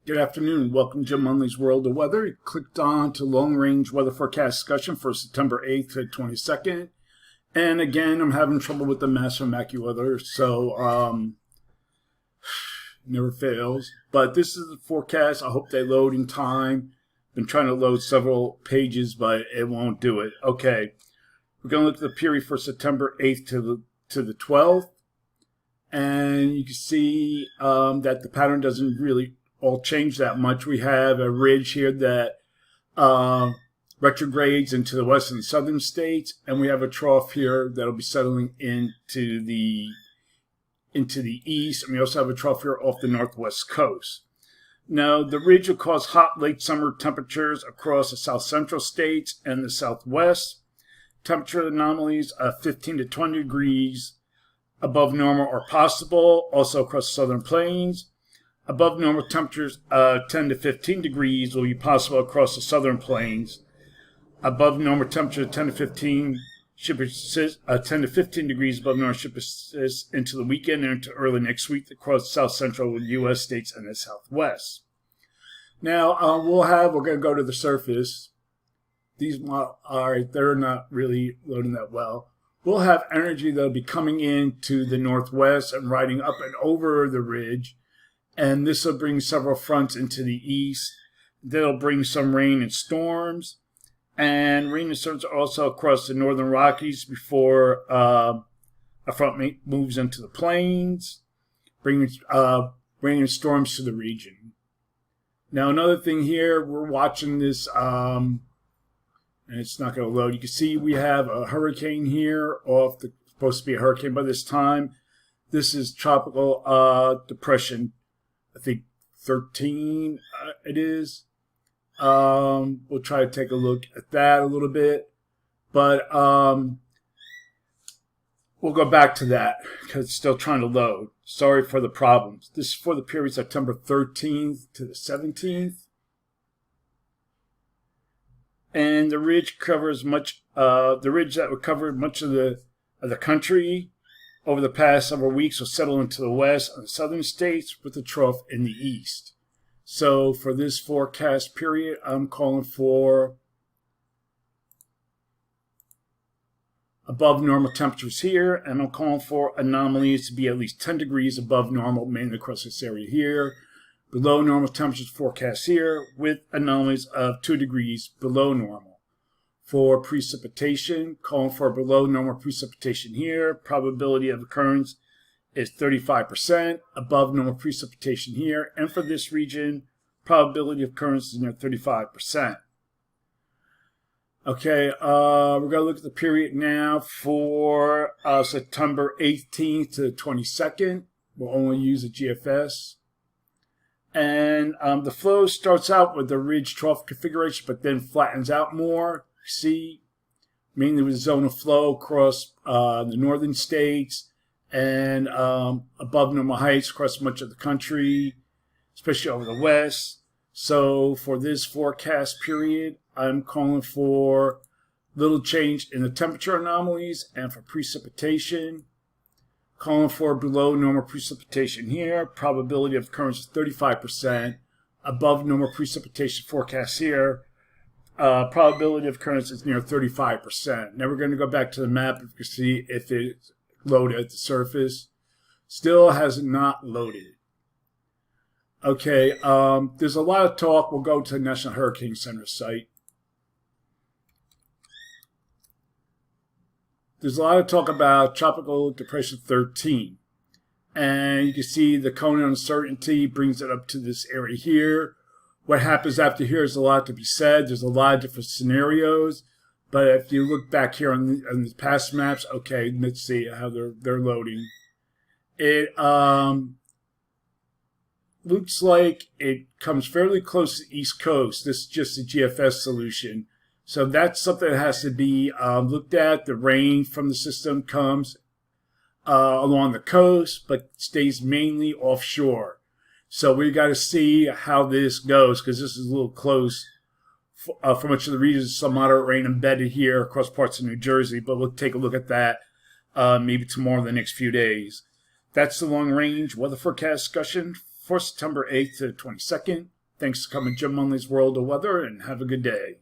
Good afternoon. Welcome to Jim Munley's World of Weather. You clicked on to Long Range Weather Forecast discussion for September 8th to 22nd. And again, I'm having trouble with the Master MacuWeather, so never fails. But this is the forecast. I hope they load in time. Been trying to load several pages, but it won't do it. Okay, we're going to look at the period for September 8th to the 12th. And you can see that the pattern doesn't really all change that much. We have a ridge here that retrogrades into the western and southern states, and we have a trough here that'll be settling into the east, and we also have a trough here off the northwest coast. Now, the ridge will cause hot late summer temperatures across the south central states and the southwest. Temperature anomalies of 15 to 20 degrees above normal are possible, also across the southern plains. Above normal temperatures 10 to 15 degrees will be possible across the southern plains. Above normal temperature 10 to 15 should persist, 10 to 15 degrees above normal should persist into the weekend and into early next week across the south central U.S. states and the southwest. Now we're going to go to the surface. These they're not really loading that well. We'll have energy that'll be coming into the northwest and riding up and over the ridge. And this will bring several fronts into the east. That'll bring some rain and storms. And rain and storms are also across the northern Rockies before a front moves into the plains, bringing rain and storms to the region. Now, another thing here, we're watching this, and it's not going to load. You can see we have a hurricane here, supposed to be a hurricane by this time. This is tropical depression. I think 13 it is. We'll try to take a look at that a little bit. But we'll go back to that because it's still trying to load. Sorry for the problems. This is for the period September 13th to the 17th. And the ridge covers the ridge that would cover much of the country over the past several weeks will settle into the west and the southern states with the trough in the east. So for this forecast period, I'm calling for above normal temperatures here, and I'm calling for anomalies to be at least 10 degrees above normal, mainly across this area here. Below normal temperatures forecast here, with anomalies of 2 degrees below normal. For precipitation, calling for below normal precipitation here. Probability of occurrence is 35%. Above normal precipitation here. And for this region, probability of occurrence is near 35%. Okay, we're going to look at the period now for September 18th to the 22nd. We'll only use a GFS. And the flow starts out with the ridge trough configuration, but then flattens out more. See, mainly with zone of flow across the northern states and above normal heights across much of the country, especially over the west. So for this forecast period, I'm calling for little change in the temperature anomalies, and for precipitation, calling for below normal precipitation here. Probability of occurrence is 35%. Above normal precipitation forecast here. Probability of occurrence is near 35%. Now we're going to go back to the map and see if it's loaded at the surface. Still has not loaded. Okay, there's a lot of talk. We'll go to the National Hurricane Center site. There's a lot of talk about Tropical Depression 13. And you can see the cone of uncertainty brings it up to this area here. What happens after here is a lot to be said. There's a lot of different scenarios. But if you look back here on the past maps, okay, let's see how they're loading. It looks like it comes fairly close to the East Coast. This is just a GFS solution. So that's something that has to be looked at. The rain from the system comes along the coast, but stays mainly offshore. So we got to see how this goes, because this is a little close for much of the region. Some moderate rain embedded here across parts of New Jersey, but we'll take a look at that maybe tomorrow or the next few days. That's the long-range weather forecast discussion for September 8th to 22nd. Thanks for coming to Jim Munley's World of Weather, and have a good day.